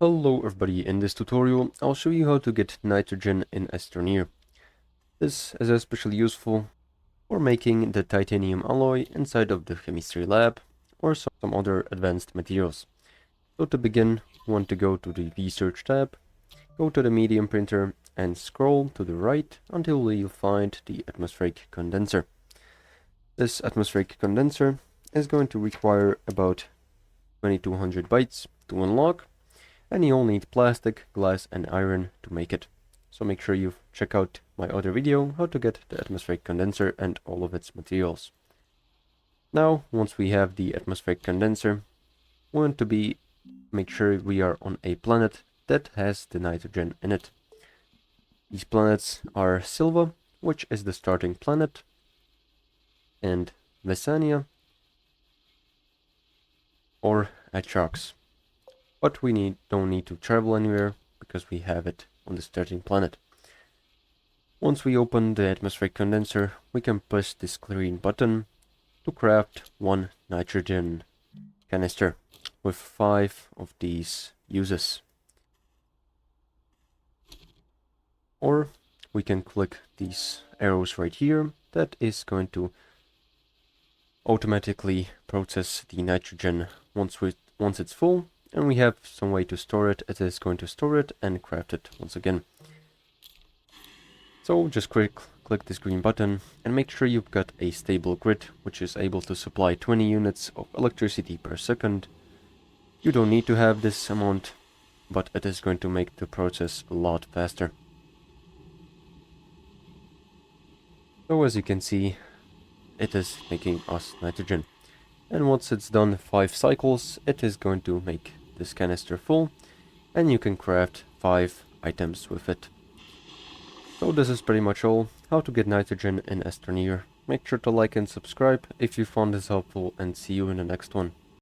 Hello everybody, in this tutorial I'll show you how to get nitrogen in Astroneer. This is especially useful for making the titanium alloy inside of the chemistry lab or some other advanced materials. So to begin, we want to go to the research tab, go to the medium printer and scroll to the right until you find the atmospheric condenser. This atmospheric condenser is going to require about 2200 bytes to unlock, and you'll need plastic, glass and iron to make it. So make sure you check out my other video how to get the atmospheric condenser and all of its materials. Now, once we have the atmospheric condenser, we want to make sure we are on a planet that has the nitrogen in it. These planets are Silva, which is the starting planet, and Vesania or Atrax. But we don't need to travel anywhere because we have it on the starting planet. Once we open the atmospheric condenser, we can press this green button to craft one nitrogen canister with 5 of these uses. Or we can click these arrows right here. That is going to automatically process the nitrogen once it's full. And we have some way to store it. It is going to store it and craft it once again. So just click this green button and make sure you've got a stable grid which is able to supply 20 units of electricity per second. You don't need to have this amount, but it is going to make the process a lot faster. So as you can see, it is making us nitrogen. And once it's done 5 cycles, it is going to make this canister full, and you can craft 5 items with it. So this is pretty much all, how to get nitrogen in Astroneer. Make sure to like and subscribe if you found this helpful, and see you in the next one.